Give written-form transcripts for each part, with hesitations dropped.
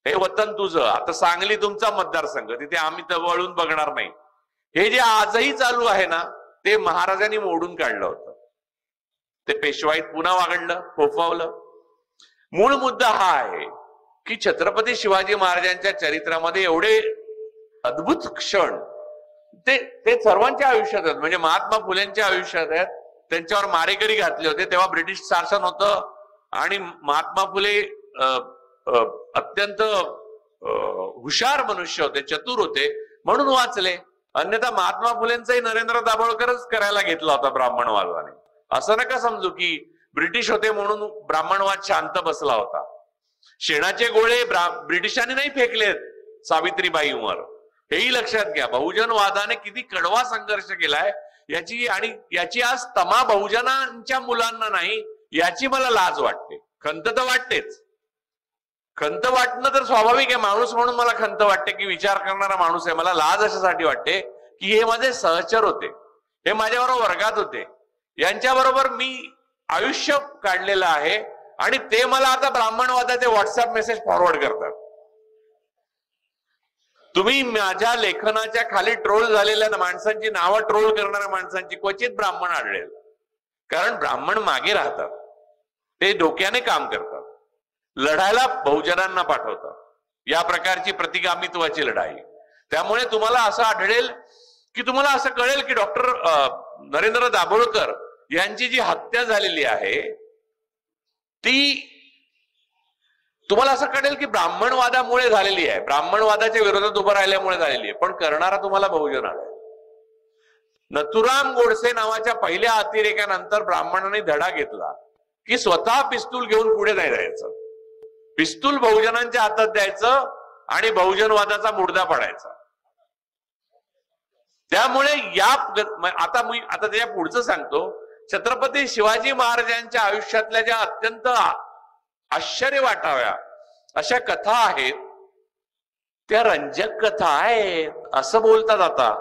हे वतन तुझं. आता सांगली तुमचा मतदारसंघ, तिथे आम्ही तर वळून बघणार नाही. हे जे आजही चालू आहे ना, ते महाराजांनी मोडून काढलं होतं. ते पेशवाईत पुन्हा वागडलं, फोफावलं. मूळ मुद्दा हा आहे की छत्रपती शिवाजी महाराजांच्या चरित्रामध्ये एवढे अद्भुत क्षण ते सर्वांच्या आयुष्यात आहेत. म्हणजे महात्मा फुलेंच्या आयुष्यात आहेत. त्यांच्यावर मारेकरी घातले होते तेव्हा ब्रिटिश शासन होतं आणि महात्मा फुले अत्यंत हुशार मनुष्य होते, चतुर होते, म्हणून वाचले. अन्यथा महात्मा फुलेंचाही नरेंद्र दाभोळकरच करायला घेतला होता ब्राह्मणवादाने. असं नका समजू की ब्रिटिश होते म्हणून ब्राह्मणवाद शांत बसला होता. शेणाचे गोळे ब्रिटिशांनी नाही फेकलेत सावित्रीबाईंवर, हेही लक्षात घ्या. बहुजनवादाने किती कडवा संघर्ष केलाय याची आज तमा बहुजनांच्या मुलांना नाही, याची मला लाज वाटते. खंत तर वाटतेच. खंत वाटणं तर स्वाभाविक आहे. माणूस म्हणून मला खंत वाटते की विचार करणारा माणूस आहे. मला लाज अशासाठी वाटते की हे माझे सहचर होते, हे माझ्याबरोबर वर्गात होते, यांच्याबरोबर मी आयुष्य काढलेलं आहे आणि ते मला आता ब्राह्मणवादाचे व्हॉट्सअप मेसेज फॉरवर्ड करतात. तुम्ही माझ्या लेखनाच्या खाली ट्रोल झालेल्या माणसांची नावं, ट्रोल करणाऱ्या माणसांची क्वचित ब्राह्मण आढळेल. कारण ब्राह्मण मागे राहतात, ते डोक्याने काम करतात, लढायला बहुजनांना पाठवतात. या प्रकारची प्रतिगामित्वाची लढाई. त्यामुळे तुम्हाला असं आढळेल की तुम्हाला असं कळेल की डॉक्टर नरेंद्र दाभोळकर यांची जी हत्या झालेली आहे ती तुम्हाला असं कळेल की ब्राह्मणवादामुळे झालेली आहे, ब्राह्मणवादाच्या विरोधात उभं राहिल्यामुळे झालेली आहे. पण करणारा तुम्हाला बहुजन आहे. नथुराम गोडसे नावाच्या पहिल्या अतिरेकानंतर ब्राह्मणांनी धडा घेतला की स्वतः पिस्तूल घेऊन पुढे नाही जायचं, पिस्तूल बहुजनांच्या हातात द्यायचं आणि बहुजनवादाचा मुडदा पडायचा. त्यामुळे आता त्याच्या पुढचं सांगतो. छत्रपती शिवाजी महाराजांच्या आयुष्यातल्या ज्या अत्यंत आश्चर्य वाटाव्या अशा कथा आहेत, त्या रंजक कथा आहेत असं बोलतात. आता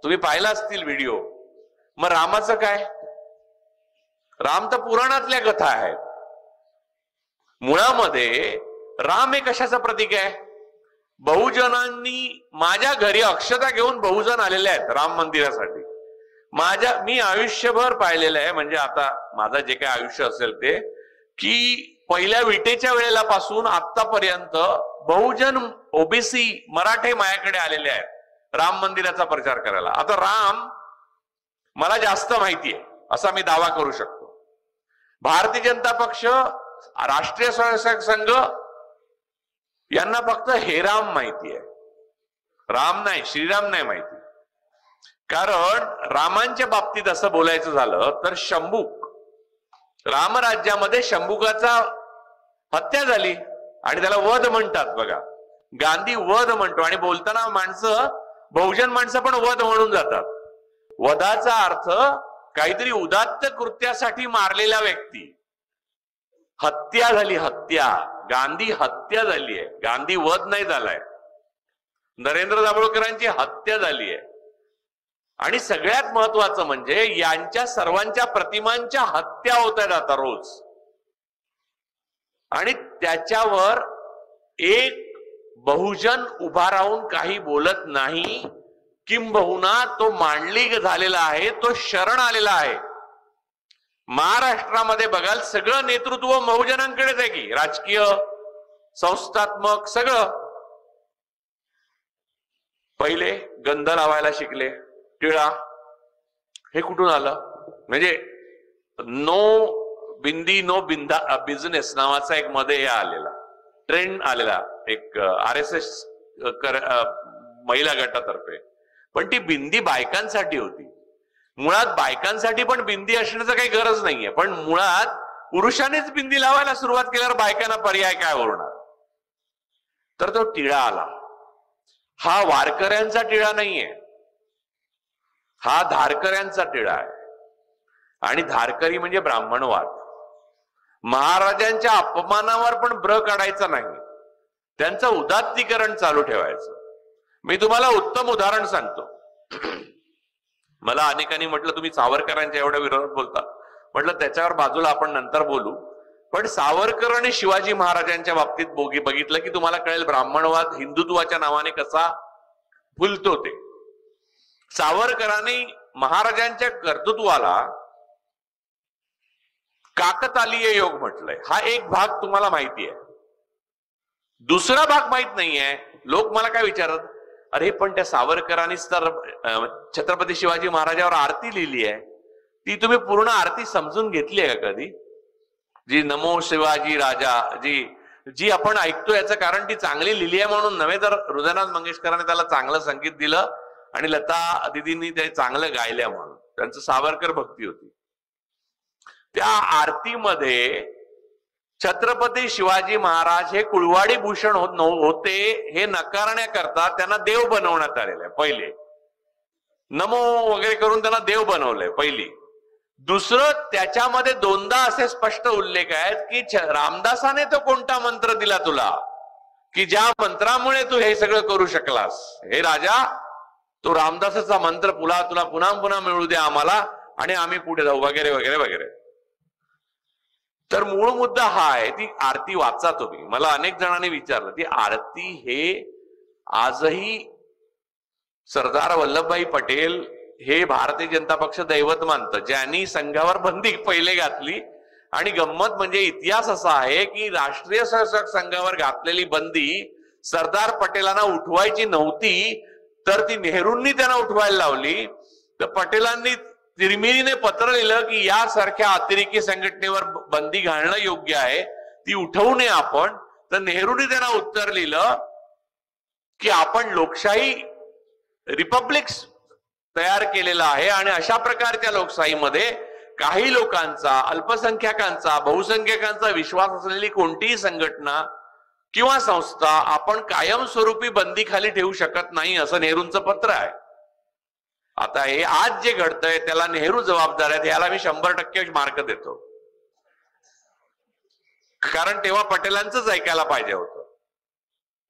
तुम्ही पाहिला असतील व्हिडिओ. मग रामाचं काय? राम तर पुराणातल्या कथा आहेत. मुळामध्ये राम हे कशाचं प्रतीक आहे? बहुजनांनी माझ्या घरी अक्षता घेऊन बहुजन आलेले आहेत राम मंदिरासाठी. मी आयुष्यभर पाहिलेलं आहे, म्हणजे आता माझं जे काही आयुष्य असेल ते, की पहिल्या विटेच्या वेळेला पासून आतापर्यंत बहुजन ओबीसी मराठे माझ्याकडे आलेले आहेत राम मंदिराचा प्रचार करायला. आता राम मला जास्त माहिती आहे असा मी दावा करू शकतो. भारतीय जनता पक्ष, राष्ट्रीय स्वयंसेवक संघ यांना फक्त हे राम माहिती आहे, राम नाही, श्रीराम नाही माहिती. कारण रामांच्या बाबतीत असं बोलायचं झालं तर शंभूक, रामराज्यामध्ये शंभुकाचा हत्या झाली आणि त्याला वध म्हणतात. बघा, गांधी वध म्हणतो आणि बोलताना बहुजन माणसं पण वध म्हणून जातात. वधाचा अर्थ काहीतरी उदात्त कृत्यासाठी मारलेला व्यक्ती. हत्या झाली, हत्या. गांधी हत्या झाली आहे, गांधी वध नाही झालाय. नरेंद्र दाभोळकरांची हत्या झाली आहे. आणि सगळ्यात महत्वाचं म्हणजे यांच्या सर्वांच्या प्रतिमांच्या हत्या होत आहेत आता रोज. आणि त्याच्यावर एक बहुजन उभा राहून काही बोलत नाही, किंबहुना तो मांडलिक झालेला आहे, तो शरण आलेला आहे. महाराष्ट्रामध्ये बघाल सगळं नेतृत्व बहुजनांकडेच आहे की, राजकीय, संस्थात्मक, सगळं. पहिले गंध लावायला शिकले, टिळा. हे कुठून आलं? म्हणजे नो बिंदी नो बिझनेस नावाचा एक मध्ये आलेला ट्रेंड आलेला, एक RSS महिला गटातर्फे. पण ती बिंदी बायकांसाठी होती. मुळात बायकांसाठी पण बिंदी असण्याचं काही गरज नाहीये, पण मुळात पुरुषांनीच बिंदी लावायला सुरुवात केल्यावर बायकांना पर्याय काय उरणार? तर तो टिळा आला. हा वारकऱ्यांचा टिळा नाहीये, हा धारकऱ्यांचा टिळा आहे. आणि धारकरी म्हणजे ब्राह्मणवाद. महाराजांच्या अपमानावर पण ब्र काढायचा नाही, त्यांचं उदात्तीकरण चालू ठेवायचं. मी तुम्हाला उत्तम उदाहरण सांगतो. मला अनेकांनी म्हटलं तुम्ही सावरकरांच्या एवढ्या विरोधात बोलता. म्हटलं त्याच्यावर बाजूला आपण नंतर बोलू. पण सावरकर आणि शिवाजी महाराजांच्या बाबतीत बघितलं की तुम्हाला कळेल ब्राह्मणवाद हिंदुत्वाच्या नावाने कसा फुलतो ते. सावरकरांनी महाराजांच्या कर्तृत्वाला काकतालीय योग म्हटलंय. हा एक भाग तुम्हाला माहिती आहे. दुसरा भाग माहित नाहीये. लोक मला काय विचारत, अरे पण त्या सावरकरांनीच तर छत्रपती शिवाजी महाराजांवर आरती लिहिली आहे, ती तुम्ही पूर्ण आरती समजून घेतली आहे का कधी? जी नमो शिवाजी राजा जी जी आपण ऐकतो याचं कारण ती चांगली लिहिली आहे म्हणून नव्हे, तर हृदयनाथ मंगेशकरांनी त्याला चांगलं संगीत दिलं आणि लता दिदींनी ते चांगलं गायल्या म्हणून त्यांचं सावरकर भक्ती होती. त्या आरतीमध्ये छत्रपती शिवाजी महाराज हे कुळवाडी भूषण होते हे नकारण्याकरता त्यांना देव बनवण्यात आलेलं आहे. पहिले नमो वगैरे करून त्यांना देव बनवलंय पहिली. दुसरं, त्याच्यामध्ये दोनदा असे स्पष्ट उल्लेख आहेत की रामदासाने तो कोणता मंत्र दिला तुला की ज्या मंत्रामुळे तू हे सगळं करू शकलास, हे राजा तो रामदासाचा मंत्र तुला पुन्हा पुन्हा मिळू दे आम्हाला आणि आम्ही पुढे जाऊ वगैरे वगैरे वगैरे. तर मूळ मुद्दा हा आहे, ती आरती वाचा तुम्ही. मला अनेक जणांनी विचारलं, ती आरती हे आजही सरदार वल्लभभाई पटेल हे भारतीय जनता पक्ष दैवत मानतं, ज्यांनी संघावर बंदी पहिले घातली. आणि गंमत म्हणजे इतिहास असा आहे की राष्ट्रीय स्वयंसेवक संघावर घातलेली बंदी सरदार पटेलांना उठवायची नव्हती, तर ती नेहरूंनी त्यांना उठवायला लावली. तर पटेलांनी तिरमिरीने पत्र लिहिलं की यासारख्या अतिरेकी संघटनेवर बंदी घालणं योग्य आहे, ती उठवू नये आपण. तर नेहरूंनी त्यांना उत्तर लिहिलं की आपण लोकशाही रिपब्लिक तयार केलेला आहे आणि अशा प्रकारच्या लोकशाहीमध्ये काही लोकांचा, अल्पसंख्याकांचा, बहुसंख्याकांचा विश्वास असलेली कोणतीही संघटना किंवा संस्था आपण कायमस्वरूपी बंदीखाली ठेवू शकत नाही, असं नेहरूंचं पत्र आहे. आता हे आज जे घडतंय त्याला नेहरू जबाबदार आहेत, याला मी 100% मार्क देतो. कारण तेव्हा पटेलांचंच ऐकायला पाहिजे होतं.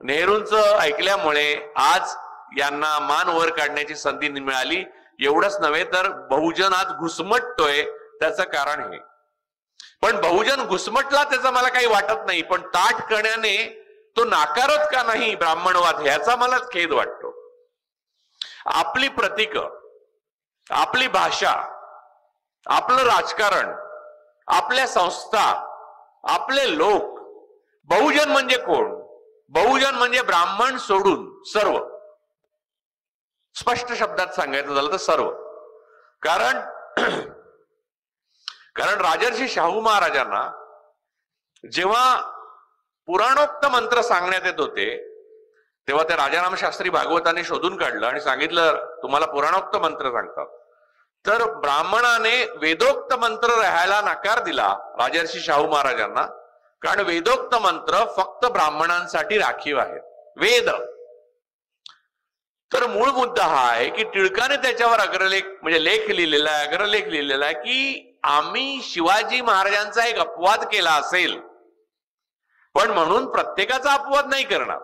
नेहरूंचं ऐकल्यामुळे आज यांना मान वर काढण्याची संधी मिळाली. एवढंच नव्हे तर बहुजन आज घुसमटतोय, त्याचं कारण हे. पण बहुजन घुसमटला त्याचं मला काही वाटत नाही, पण ताठपणाने तो नाकारत का नाही ब्राह्मणवाद, ह्याचा मलाच खेद वाटतो. आपली प्रतीक, आपली भाषा, आपलं राजकारण, आपल्या संस्था, आपले लोक. बहुजन म्हणजे कोण? बहुजन म्हणजे ब्राह्मण सोडून सर्व. स्पष्ट शब्दात सांगायचं झालं तर सर्व. कारण राजर्षी शाहू महाराजांना जेव्हा पुराणोक्त मंत्र सांगण्यात येत होते तेव्हा ते राजाराम शास्त्री भागवताने शोधून काढलं आणि सांगितलं तुम्हाला पुराणोक्त मंत्र सांगतात. तर ब्राह्मणाने वेदोक्त मंत्र राहायला नकार दिला राजर्षी शाहू महाराजांना, कारण वेदोक्त मंत्र फक्त ब्राह्मणांसाठी राखीव आहेत. वेद. तर मूळ मुद्दा हा आहे की टिळकाने त्याच्यावर अग्रलेख म्हणजे लेख लिहिलेला आहे, अग्रलेख लिहिलेला आहे की आम्ही शिवाजी महाराजांचा एक अपवाद केला असेल, पण म्हणून प्रत्येकाचा अपवाद नाही करणार.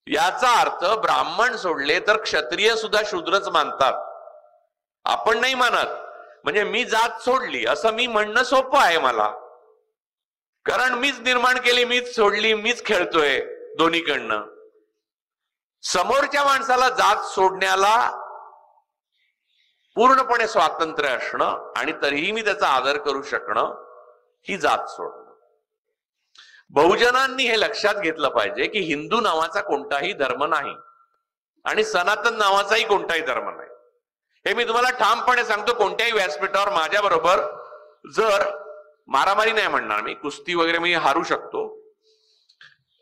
याचा अर्थ ब्राह्मण सोडले तर क्षत्रिय सुद्धा शूद्रच मानतात. आपण नाही मानत. म्हणजे मी जात सोडली असं मी म्हणणं सोपं आहे मला, कारण मीच निर्माण केली, मीच सोडली, मीच खेळतोय दोन्हीकडनं. समोरच्या माणसाला जात सोडण्याला पूर्णपणे स्वातंत्र्य असणं आणि तरीही मी त्याचा आदर करू शकणं ही जात सोडणं. बहुजनांनी हे लक्षात घेतलं पाहिजे की हिंदू नावाचा कोणताही धर्म नाही आणि सनातन नावाचाही कोणताही धर्म नाही. हे मी तुम्हाला ठामपणे सांगतो. कोणत्याही व्यासपीठावर माझ्या बरोबर जर मारामारी नाही म्हणणार मी, कुस्ती वगैरे मी हारू शकतो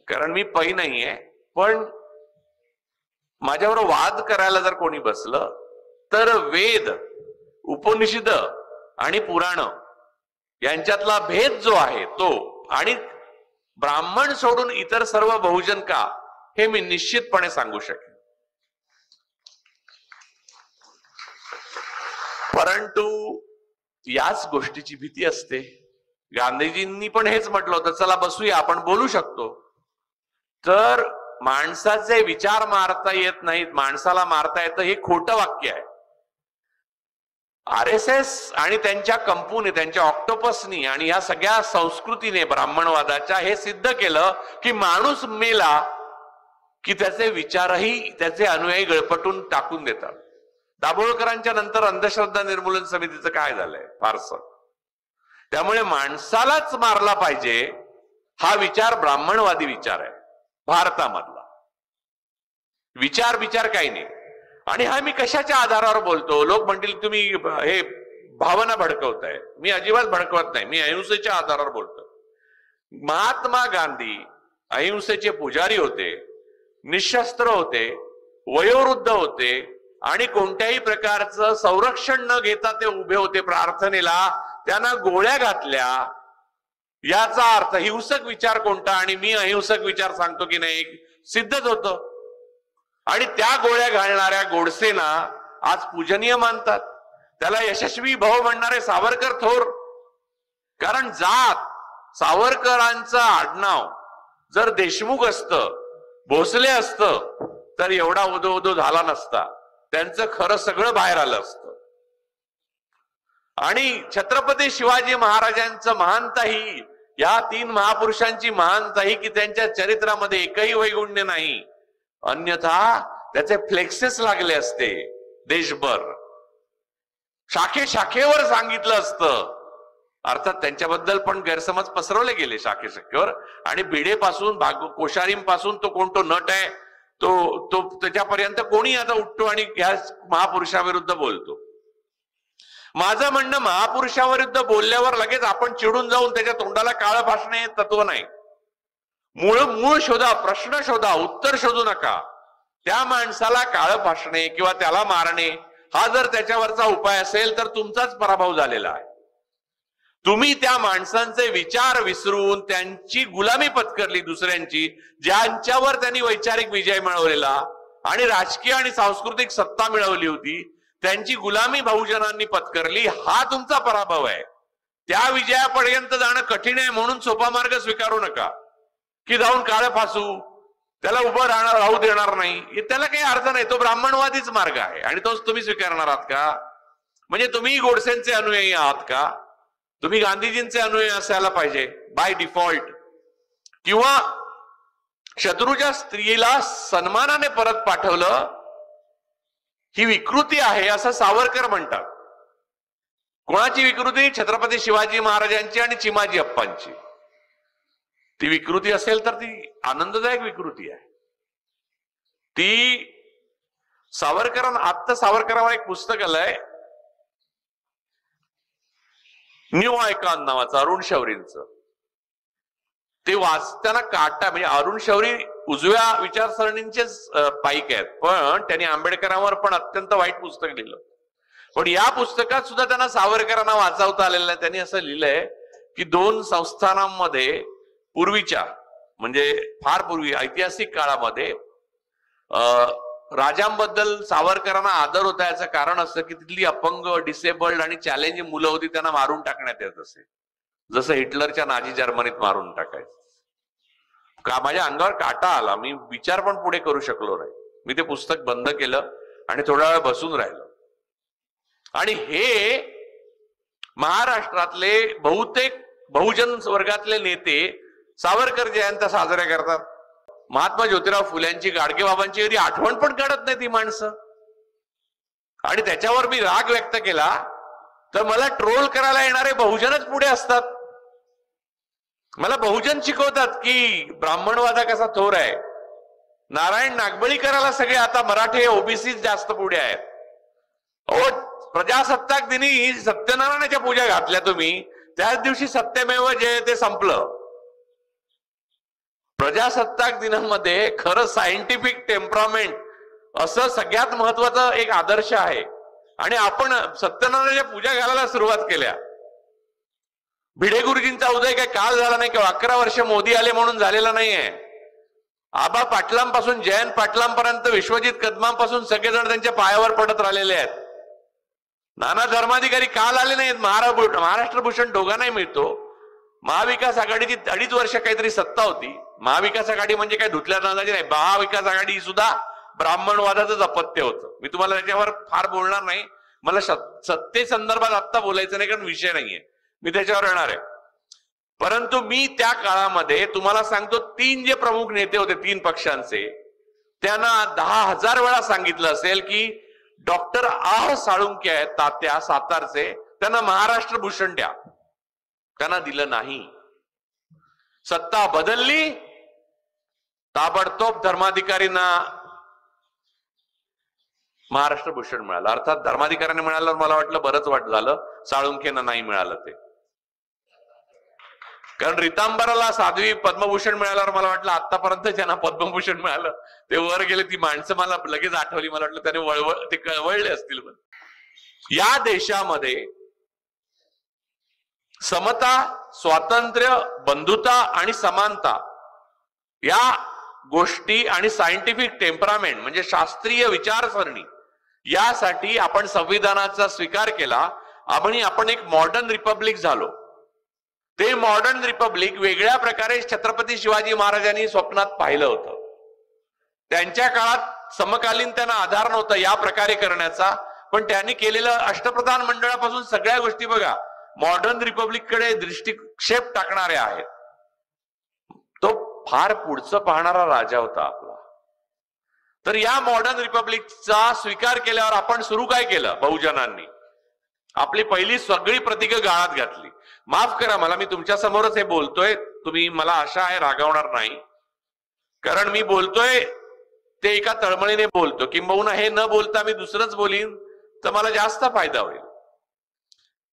कारण मी पै नाहीये, पण माझ्याबरोबर वाद करायला जर कोणी बसलं तर वेद, उपनिषद आणि पुराण यांच्यातला भेद जो आहे तो आणि ब्राह्मण सोडून इतर सर्व बहुजन का, हे मी निश्चितपणे सांगू शकेन. परंतु याच गोष्टीची भीती असते. गांधीजींनी पण हेच म्हटलं होतं, चला बसूया आपण बोलू शकतो. तर माणसाचे विचार मारता येत नाहीत, माणसाला मारता येतं, हे खोटं वाक्य आहे. RSS आणि त्यांच्या कंपनी, त्यांच्या ऑक्टोपसनी आणि या सगळ्या संस्कृतीने ब्राह्मणवादाच्या हे सिद्ध केलं की माणूस मेला की त्याचे विचारही त्याचे अनुयायी गळपटून टाकून देतात. दाभोळकरांच्या नंतर अंधश्रद्धा निर्मूलन समितीचं काय झालंय फारसं. त्यामुळे माणसालाच मारला पाहिजे हा विचार ब्राह्मणवादी विचार आहे भारतामधला. विचार काही नाही. आणि हा मी कशाच्या आधारावर बोलतो. लोक म्हणतील तुम्ही हे भावना भडकवताय. मी अजिबात भडकवत नाही. मी अहिंसेच्या आधारावर बोलतो. महात्मा गांधी अहिंसेचे पुजारी होते, निशस्त्र होते, वयोवृद्ध होते आणि कोणत्याही प्रकारचं संरक्षण न घेता ते उभे होते प्रार्थनेला. त्यांना गोळ्या घातल्या. याचा अर्थ हिंसक विचार कोणता आणि मी अहिंसक विचार सांगतो की नाही सिद्धच होतं. आणि त्या गोळ्या घालणाऱ्या गोडसेना आज पूजनीय मानतात. त्याला यशस्वी भाऊ म्हणणारे सावरकर थोर. कारण जात सावरकरांचं आडनाव जर देशमुख असतं, भोसले असतं तर एवढा उदो झाला नसता. त्यांचं खरं सगळं बाहेर आलं असतं. आणि छत्रपती शिवाजी महाराजांचं महानता ही या 3 महापुरुषांची महानता ही की त्यांच्या चरित्रामध्ये एकही वैगुण्य नाही. अन्यथा त्याचे फ्लेक्सेस लागले असते देशभर. शाखेवर सांगितलं असतं. अर्थात त्यांच्याबद्दल पण गैरसमज पसरवले गेले शाखेवर. आणि भिडेपासून कोश्यारींपासून तो कोणतो नट आहे तो त्याच्यापर्यंत कोणी आता उठतो आणि ह्या महापुरुषाविरुद्ध बोलतो. माझं म्हणणं महापुरुषाविरुद्ध बोलल्यावर लगेच आपण चिडून जाऊन त्याच्या तोंडाला काळं फासणे हे तत्व नाही. मूळ शोधा, प्रश्न शोधा, उत्तर शोधू नका. त्या माणसाला काळं फासणे किंवा त्याला मारणे हा जर त्याच्यावरचा उपाय असेल तर तुमचाच पराभव झालेला आहे. तुम्ही त्या माणसांचे विचार विसरून त्यांची गुलामी पत्करली दुसऱ्यांची, ज्यांच्यावर त्यांनी वैचारिक विजय मिळवलेला आणि राजकीय आणि सांस्कृतिक सत्ता मिळवली होती, त्यांची गुलामी बहुजनांनी पत्करली. हा तुमचा पराभव आहे. त्या विजयापर्यंत जाणं कठीण आहे म्हणून सोपा मार्ग स्वीकारू नका की जाऊन काळ फासू, त्याला उभं राहू देणार नाही. त्याला काही अर्थ नाही. तो ब्राह्मणवादीच मार्ग आहे आणि तोच तुम्ही स्वीकारणार आहात का? म्हणजे तुम्ही गोडसेंचे अनुयायी आहात का? तुम्ही गांधीजींचे अनुयायी असायला पाहिजे बाय डिफॉल्ट. किंवा शत्रूच्या स्त्रीला सन्मानाने परत पाठवलं ही विकृती आहे असं सावरकर म्हणतात. कोणाची विकृती? छत्रपती शिवाजी महाराजांची आणि चिमाजी अप्पांची. ती विकृती असेल तर ती आनंददायक विकृती आहे. ती आत्ता सावरकरांवर एक पुस्तक आलंय न्यू आयकॉन नावाचं, अरुण शौरींचं. ते वाचताना काटा म्हणजे अरुण शौरी उजव्या विचारसरणींचेच पाईक आहेत, पण त्यांनी आंबेडकरांवर पण अत्यंत वाईट पुस्तक लिहिलं. पण या पुस्तकात सुद्धा त्यांना सावरकरांना वाचवता आलेलं नाही. त्यांनी असं लिहिलंय की 2 संस्थानांमध्ये पूर्वीच्या म्हणजे फार पूर्वी ऐतिहासिक काळामध्ये राजांबद्दल सावरकरांना आदर होता. याचं कारण असं की तिथली अपंग, डिसेबल्ड आणि चॅलेंजिंग मुलं होती, त्यांना मारून टाकण्यात येत असे, जसं हिटलरच्या नाझी जर्मनीत मारून टाकायचं. का माझ्या अंगावर काटा आला. मी विचार पण पुढे करू शकलो नाही. मी ते पुस्तक बंद केलं आणि थोडा वेळ बसून राहिलो. आणि हे महाराष्ट्रातले बहुतेक बहुजन वर्गातले नेते सावरकर जयंती साजऱ्या करतात. महात्मा ज्योतिराव फुल्यांची, गाडगेबाबांची कधी आठवण पण काढत नाही ती माणसं. आणि त्याच्यावर मी राग व्यक्त केला तर मला ट्रोल करायला येणारे बहुजनच पुढे असतात. मला बहुजन शिकवतात की ब्राह्मणवादा कसा थोर आहे. नारायण नागबळीकराला सगळे आता मराठी ओबीसी जास्त पुढे आहेत. प्रजासत्ताक दिनी सत्यनारायणाच्या पूजा घातल्या तुम्ही, त्याच दिवशी सत्यमेव जयते संपलं. प्रजासत्ताक दिनामध्ये खरं सायंटिफिक टेम्परामेंट असं सगळ्यात महत्वाचं एक आदर्श आहे. आणि आपण सत्यनारायणाच्या पूजा घालायला सुरुवात केल्या. भिडे गुरुजींचा उदय काय काल झाला नाही किंवा 11 वर्ष मोदी आले म्हणून झालेला नाहीये. आबा पाटलांपासून जयंत पाटलांपर्यंत, विश्वजित कदमांपासून सगळेजण त्यांच्या पायावर पडत राहिलेले आहेत. नाना धर्माधिकारी काल आले नाहीत. महाराष्ट्र भूषण दोघांनाही मिळतो. महाविकास आघाडीची 2.5 वर्ष काहीतरी सत्ता होती. महाविकास आघाडी म्हणजे काय धुतल्या नांदाची नाही. महाविकास आघाडी सुद्धा ब्राह्मणवादाचंच अपत्य होतं. मी तुम्हाला त्याच्यावर फार बोलणार नाही. मला सत्ते संदर्भात आत्ता बोलायचं नाही, कारण विषय नाहीये, मी त्याच्यावर येणार आहे. परंतु मी त्या काळामध्ये तुम्हाला सांगतो, 3 जे प्रमुख नेते होते 3 पक्षांचे, त्यांना 10,000 वेळा सांगितलं असेल की डॉक्टर आह साळुंखे आहेत तात्या सातारचे, त्यांना महाराष्ट्र भूषण द्या. त्यांना दिलं नाही. सत्ता बदलली, ताबडतोब धर्माधिकारींना महाराष्ट्र भूषण मिळालं. अर्थात धर्माधिकाऱ्यांना मिळालं, मला वाटलं बरंच झालं, साळुंखेंना नाही मिळालं ते. कारण रितांबराला साध्वी पद्मभूषण मिळाल्यावर मला वाटलं आतापर्यंत ज्यांना पद्मभूषण मिळालं ते वर गेले, ती माणसं मला लगेच आठवली. मला वाटलं त्याने ते कळवळले असतील. या देशामध्ये समता, स्वातंत्र्य, बंधुता आणि समानता या गोष्टी आणि सायंटिफिक टेम्परामेंट म्हणजे शास्त्रीय विचारसरणी, यासाठी आपण संविधानाचा स्वीकार केला आणि आपण एक मॉडर्न रिपब्लिक झालो. ते मॉडर्न रिपब्लिक वेगळ्या प्रकारे छत्रपती शिवाजी महाराजांनी स्वप्नात पाहिलं होतं. त्यांच्या काळात समकालीन त्यांना आधार नव्हता या प्रकारे करण्याचा, पण त्यांनी केलेलं अष्टप्रधान मंडळापासून सगळ्या गोष्टी बघा मॉडर्न रिपब्लिक कडे दृष्टिक्षेप टाकणाऱ्या आहेत. तो फार पुढचं पाहणारा राजा होता आपला. तर या मॉडर्न रिपब्लिकचा स्वीकार केल्यावर आपण सुरू काय केलं, बहुजनांनी आपली पहिली सगळी प्रतीकं गाळात घातली. माफ करा मला, मी तुमच्या समोरच हे बोलतोय, तुम्ही मला आशा आहे रागावणार नाही, कारण मी बोलतोय ते एका तळमळीने बोलतो. किंबहुना हे न बोलता मी दुसरंच बोलीन तर मला जास्त फायदा होईल.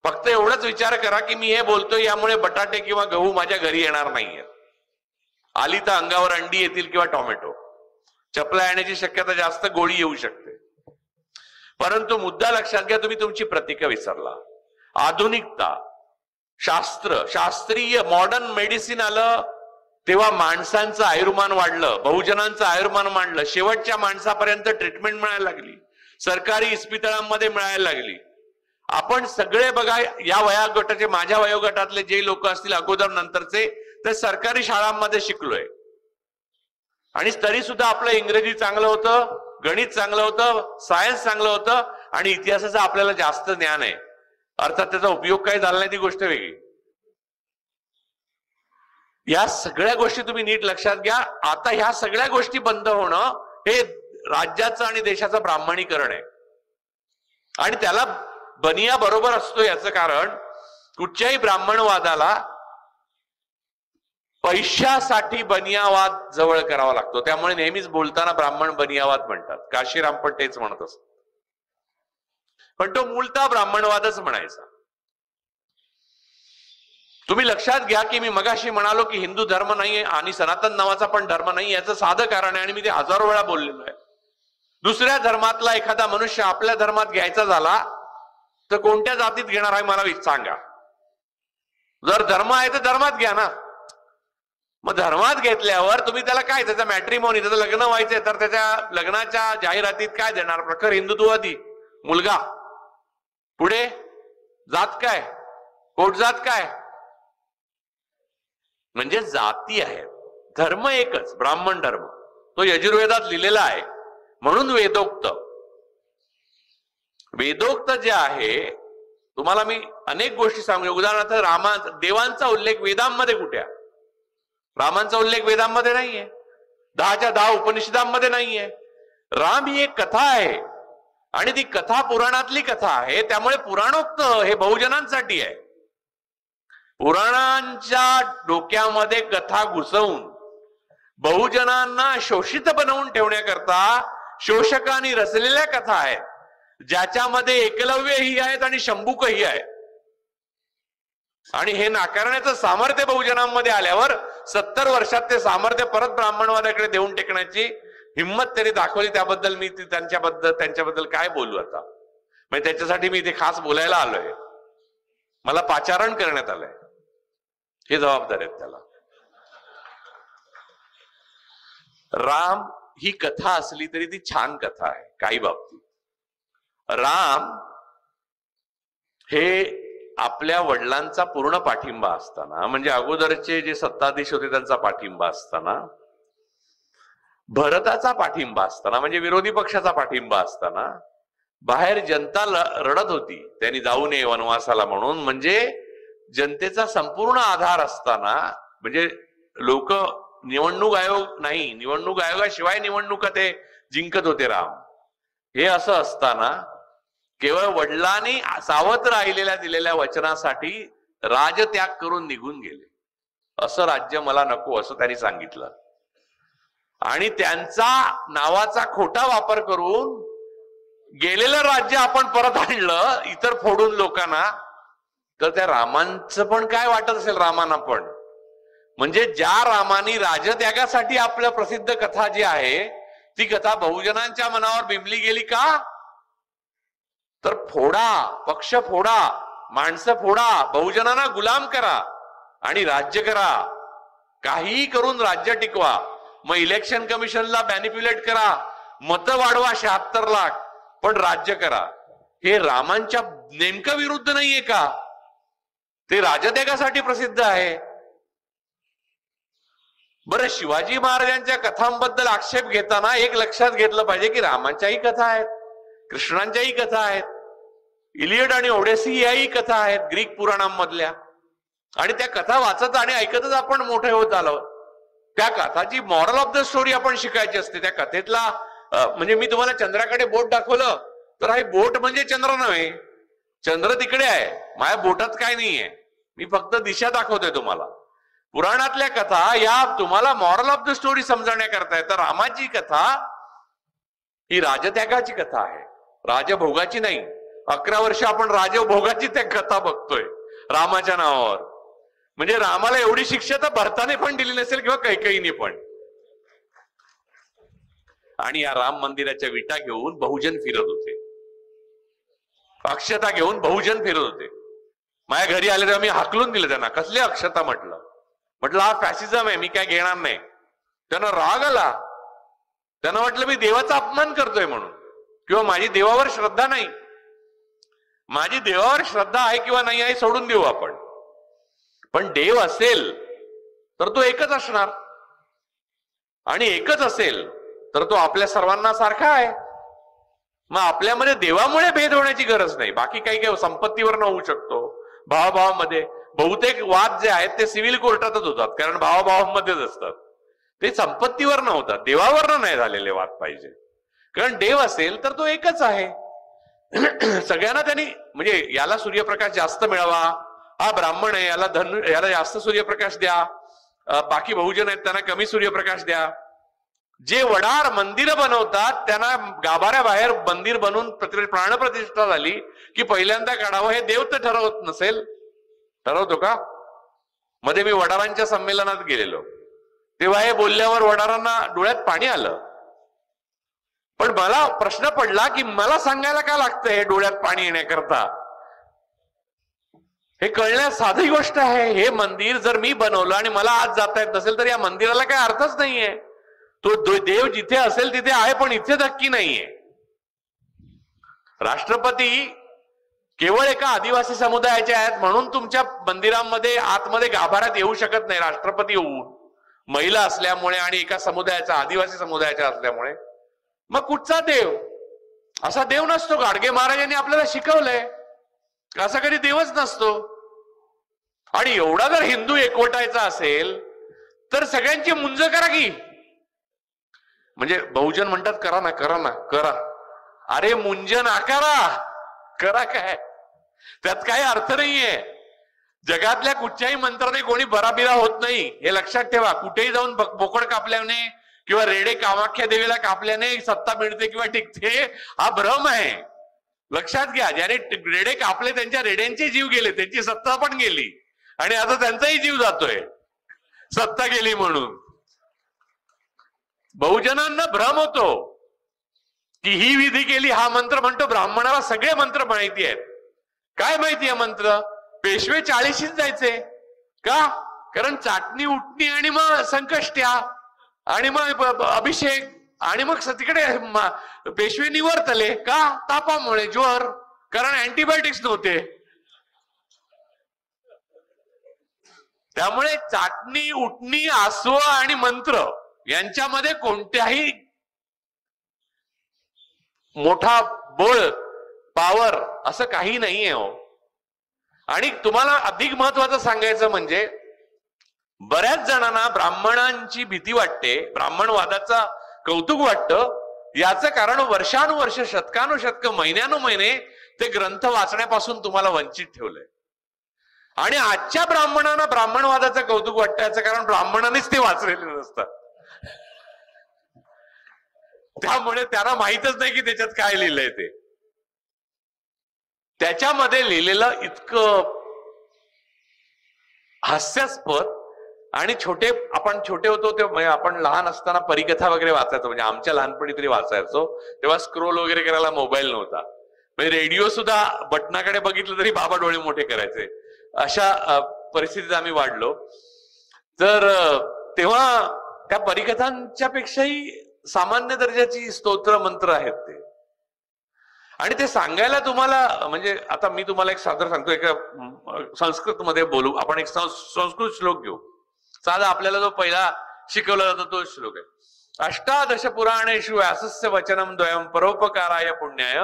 फक्त एवढंच विचार करा की मी हे बोलतोय यामुळे बटाटे किंवा गहू माझ्या घरी येणार नाहीये. आली तर अंगावर अंडी येतील किंवा टोमॅटो, चपला येण्याची शक्यता जास्त, गोळी येऊ शकते. परंतु मुद्दा लक्षात घ्या, तुम्ही तुमची प्रतीक विसरला. आधुनिकता, शास्त्र, शास्त्रीय मॉडर्न मेडिसिन आलं तेव्हा माणसांचं आयुर्मान वाढलं, बहुजनांचं आयुर्मान वाढलं, शेवटच्या माणसापर्यंत ट्रीटमेंट मिळायला लागली, सरकारी इस्पितळांमध्ये मिळायला लागली. आपण सगळे बघा या वयोगटाचे, माझ्या वयोगटातले जे लोक असतील अगोदर नंतरचे, ते सरकारी शाळांमध्ये शिकलोय आणि तरी सुद्धा आपलं इंग्रजी चांगलं होतं, गणित चांगलं होतं, सायन्स चांगलं होतं आणि इतिहासाचं आपल्याला जास्त ज्ञान आहे. अर्थात त्याचा उपयोग काय झाला नाही ती गोष्ट वेगळी. या सगळ्या गोष्टी तुम्ही नीट लक्षात घ्या. आता ह्या सगळ्या गोष्टी बंद होणं हे राज्याचं आणि देशाचं ब्राह्मणीकरण आहे आणि त्याला बनिया बरोबर असतो. याचं कारण कुठच्याही ब्राह्मणवादाला पैशासाठी बनियावाद जवळ करावा लागतो. त्यामुळे नेहमीच बोलताना ब्राह्मण बनियावाद म्हणतात. काशीराम पण तेच म्हणत असत, पण तो मूलतः ब्राह्मणवादच म्हणायचा. तुम्ही लक्षात घ्या की मी मगाशी म्हणालो की हिंदू धर्म नाहीये आणि सनातन नावाचा पण धर्म नाही, याचं साधं कारण आहे आणि मी ते हजारो वेळा बोललेलो आहे. दुसऱ्या धर्मातला एखादा मनुष्य आपल्या धर्मात घ्यायचा झाला तर कोणत्या जातीत घेणार आहे मला सांगा. जर धर्म आहे तर धर्मात घ्या ना. मग धर्मात घेतल्यावर तुम्ही त्याला काय, त्याचा मॅट्रिमोनी, त्याचं लग्न व्हायचंय तर त्याच्या लग्नाच्या जाहिरातीत काय देणार, प्रखर हिंदुत्ववादी मुलगा, पुढे जात काय, पोटजात काय, म्हणजे जाती आहेत. धर्म एकच, ब्राह्मण धर्म, तो यजुर्वेदात लिहिलेला आहे. म्हणून वेदोक्त, वेदोक्त जे आहे, तुम्हाला मी अनेक गोष्टी सांगू. उदाहरणार्थ देवांचा उल्लेख वेदांमध्ये कुठे आहे? रामांचा उल्लेख वेदांमध्ये नाहीये, 10च्या 10 उपनिषदांमध्ये नाहीये. राम ही एक कथा आहे आणि ती कथा पुराणातली कथा आहे, त्यामुळे पुराणोक्त हे बहुजनांसाठी आहे. पुराणांच्या डोक्यामध्ये कथा घुसवून बहुजनांना शोषित बनवून ठेवण्याकरता शोषकांनी रचलेल्या कथा आहेत, ज्याच्यामध्ये एकलव्यही आहेत आणि शंभुकही आहे. आणि हे नाकारण्याचं सामर्थ्य बहुजनांमध्ये आल्यावर 70 वर्षात ते सामर्थ्य परत ब्राह्मणवादाकडे देऊन टेकण्याची हिंमत त्यांनी दाखवली. त्याबद्दल मी त्यांच्याबद्दल काय बोलू आता, म्हणजे त्याच्यासाठी मी इथे खास बोलायला आलोय. मला पाचारण करण्यात आलंय, हे जबाबदार आहेत त्याला. राम ही कथा असली तरी ती छान कथा आहे काही बाबतीत. राम हे आपल्या वडिलांचा पूर्ण पाठिंबा असताना, म्हणजे अगोदरचे जे सत्ताधीश होते त्यांचा पाठिंबा असताना, भरताचा पाठिंबा असताना, म्हणजे विरोधी पक्षाचा पाठिंबा असताना, बाहेर जनता रडत होती त्यांनी जाऊ नये वनवासाला म्हणून. म्हणजे जनतेचा संपूर्ण आधार असताना, म्हणजे लोक निवडणूक आयोग नाही, निवडणूक आयोगाशिवाय निवडणुका ते जिंकत होते राम. हे असं असताना केवळ वडिलांनी सावध राहिलेल्या दिलेल्या वचनासाठी राजत्याग करून निघून गेले. असं राज्य मला नको असं त्यांनी सांगितलं. आणि त्यांचा नावाचा खोटा वापर करून गेलेलं राज्य आपण परत आणलं इतर फोडून लोकांना. तर त्या रामांचं पण काय वाटत असेल रामांना पण. म्हणजे ज्या रामानी राजत्यागासाठी आपल्या प्रसिद्ध कथा जी आहे ती कथा बहुजनांच्या मनावर बिंबली गेली का? तर फोडा, पक्ष फोडा, माणसं फोडा, बहुजनांना गुलाम करा आणि राज्य करा. काहीही करून राज्य टिकवा. मग इलेक्शन कमिशनला मॅनिप्युलेट करा, मतं वाढवा 76 लाख, पण राज्य करा. हे रामांच्या नेमकं विरुद्ध नाहीये का? ते राजत्यागासाठी प्रसिद्ध आहे. बरं, शिवाजी महाराजांच्या कथांबद्दल आक्षेप घेताना एक लक्षात घेतलं पाहिजे की रामांच्याही कथा आहेत, कृष्णांच्याही कथा आहेत, इलियड आणि ओडेसी याही कथा आहेत ग्रीक पुराणांमधल्या. आणि त्या कथा वाचत आणि ऐकतच आपण मोठे होत आलो. त्या कथाची मॉरल ऑफ द स्टोरी आपण शिकायची असते. त्या कथेतला म्हणजे मी तुम्हाला चंद्राकडे बोट दाखवलं तर हा बोट म्हणजे चंद्र नव्हे, चंद्र तिकडे आहे, माझ्या बोटात काय नाहीये, मी फक्त दिशा दाखवतोय तुम्हाला. पुराणातल्या कथा या तुम्हाला मॉरल ऑफ द स्टोरी समजण्याकरता आहे. तर रामाची कथा ही राजत्यागाची कथा आहे, राजभोगाची नाही. 11 वर्ष आपण राजभोगाची त्या कथा बघतोय रामाच्या नावावर. म्हणजे रामाला एवढी शिक्षा तर भरताने पण दिली नसेल किंवा कैकेयीने पण. आणि या राम मंदिराच्या विटा घेऊन बहुजन फिरत होते, अक्षता घेऊन बहुजन फिरत होते. माझ्या घरी आले तेव्हा मी हाकलून दिलं त्यांना. कसले अक्षता म्हटलं हा फॅसिझम आहे, मी काय घेणार नाही. त्यांना राग आला. त्यांना वाटलं मी देवाचा अपमान करतोय म्हणून, किंवा माझी देवावर श्रद्धा नाही. माझी देवावर श्रद्धा आहे किंवा नाही आहे सोडून देऊ आपण, पण देव असेल तर तो एकच असणार, आणि एकच असेल तर तो आपल्या सर्वांना सारखा आहे. मग आपल्यामध्ये देवामुळे भेद होण्याची गरज नाही. बाकी काही काही संपत्तीवर न होऊ शकतो, भावाभावामध्ये. बहुतेक वाद जे आहेत ते सिव्हिल कोर्टातच होतात, कारण भावाभावांमध्येच असतात. ते संपत्तीवर न होतात, देवावर नाही झालेले वाद पाहिजे. कारण देव असेल तर तो एकच आहे. सगळ्यांना त्यांनी, म्हणजे याला सूर्यप्रकाश जास्त मिळावा, हा ब्राह्मण आहे याला जास्त सूर्यप्रकाश द्या, बाकी बहुजन आहेत त्यांना कमी सूर्यप्रकाश द्या. जे वडार मंदिर बनवतात त्यांना गाभाऱ्याबाहेर मंदिर बनवून प्राणप्रतिष्ठा झाली की पहिल्यांदा काढावं. हे देव तर ठरवत नसेल, ठरवतो का? मध्ये मी वडारांच्या संमेलनात गेलेलो तेव्हा हे बोलल्यावर वडारांना डोळ्यात पाणी आलं. पण मला प्रश्न पडला की मला सांगायला का लागतंय हे डोळ्यात पाणी येण्याकरता? हे कळण्यास साधी गोष्ट आहे. हे मंदिर जर मी बनवलं आणि मला आज जाता येत नसेल तर या मंदिराला काही अर्थच नाहीये. तो देव जिथे असेल तिथे आहे, पण इथे नक्की नाहीये. राष्ट्रपती केवळ एका आदिवासी समुदायाचे आहेत म्हणून तुमच्या मंदिरांमध्ये आतमध्ये गाभाऱ्यात येऊ शकत नाही राष्ट्रपती होऊन, महिला असल्यामुळे आणि एका समुदायाचा, आदिवासी समुदायाचा असल्यामुळे. मग कुठचा देव? असा देव नसतो. गाडगे महाराजांनी आपल्याला शिकवलंय असा कधी देवच नसतो. आणि एवढा जर हिंदू एकवटायचा असेल तर सगळ्यांची मुंज करा की. म्हणजे बहुजन म्हणतात करा ना करा ना करा. अरे मुंज नाकारा, करा काय? त्यात काही अर्थ नाहीये. जगातल्या कुठच्याही मंत्राने कोणी बराबिरा होत नाही, हे लक्षात ठेवा. कुठेही जाऊन बोकड कापल्याने किंवा रेडे कामाख्या देवीला कापल्याने सत्ता मिळते किंवा टिकते, हा भ्रम आहे. लक्षात घ्या. ज्याने रेडे कापले त्यांच्या रेड्यांचे जीव गेले, त्यांची सत्ता पण गेली, आणि आता त्यांचाही जीव जातोय सत्ता गेली म्हणून. बहुजनांना भ्रम होतो की ही विधी केली, हा मंत्र म्हणतो. ब्राह्मणाला सगळे मंत्र माहिती आहेत. काय माहिती आहे मंत्र? पेशवे 40शीच जायचे का? कारण चाटणी उठणी आणि मग संकष्ट्या आणि मग अभिषेक आणि मग तिकडे पेशवे निवर्तले का? तापामुळे, ज्वर, कारण अँटीबायोटिक्स नव्हते. त्यामुळे चाटणी उठणी आसव आणि मंत्र यांच्यामध्ये कोणत्याही मोठा बळ पॉवर असं काही नाहीये हो. आणि तुम्हाला अधिक महत्वाचं सांगायचं म्हणजे बऱ्याच जणांना ब्राह्मणांची भीती वाटते, ब्राह्मणवादाचा कौतुक वाटतं. याचं कारण वर्षानुवर्ष, शतकानुशतक, महिन्यानुमहिने ते ग्रंथ वाचण्यापासून तुम्हाला वंचित ठेवलंय. आणि आजच्या ब्राह्मणांना ब्राह्मणवादाचं कौतुक वाटतं याचं कारण ब्राह्मणांनीच ते वाचलेले नसतात. त्यामुळे त्यांना माहीतच नाही की त्याच्यात काय लिहिलंय ते. त्याच्यामध्ये लिहिलेलं इतकं हास्यास्पद. आणि आपण छोटे होतो ते, आपण लहान असताना परिकथा वगैरे वाचायचो, म्हणजे आमच्या लहानपणी तरी वाचायचो. तेव्हा स्क्रोल वगैरे करायला मोबाईल नव्हता, म्हणजे रेडिओ सुद्धा बटनाकडे बघितलं तरी बाबा डोळे मोठे करायचे. अशा परिस्थितीत आम्ही वाढलो. तर तेव्हा त्या परिकथांच्या पेक्षाही सामान्य दर्जाची स्तोत्र मंत्र आहेत ते. आणि ते सांगायला तुम्हाला, म्हणजे आता मी तुम्हाला एक सादर सांगतो, एका संस्कृत मध्ये बोलू आपण. एक संस्कृत श्लोक घेऊ. साधा आपल्याला जो पहिला शिकवला जातो तो श्लोक आहे. अष्टादश पुराणेषु व्यासस्य वचनम द्वयम परोपकाराय पुण्याय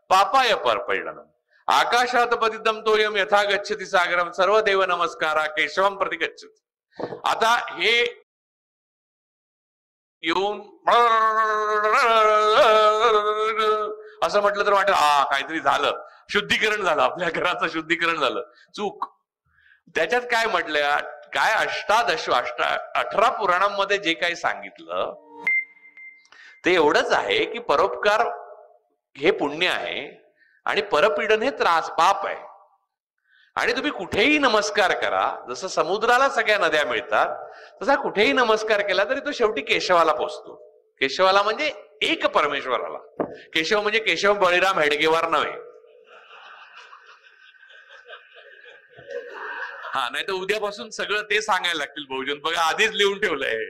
पापाय परपीडनम आकाशात पतितम तोयम यथा गच्छति सागरम सर्वदेव नमस्कारा केशवम प्रति गच्छति. आता हे येऊन असं म्हटलं तर वाटेल काहीतरी झालं, शुद्धीकरण झालं, आपल्या घराचं शुद्धीकरण झालं. चूक. त्याच्यात काय म्हटलं, काय 18 पुराणांमध्ये जे काही सांगितलं ते एवढंच आहे की परोपकार हे पुण्य आहे आणि परपीडन हे त्रास, पाप आहे. आणि तुम्ही कुठेही नमस्कार करा, जसं समुद्राला सगळ्या नद्या मिळतात तसा कुठेही नमस्कार केला तरी तो शेवटी केशवाला पोचतो. केशवाला म्हणजे एक परमेश्वराला. केशव म्हणजे केशव बळीराम हेडगेवार नव्हे. नाही तर उद्यापासून सगळं ते सांगायला लागतील बहुजन. बघा आधीच लिहून ठेवलंय.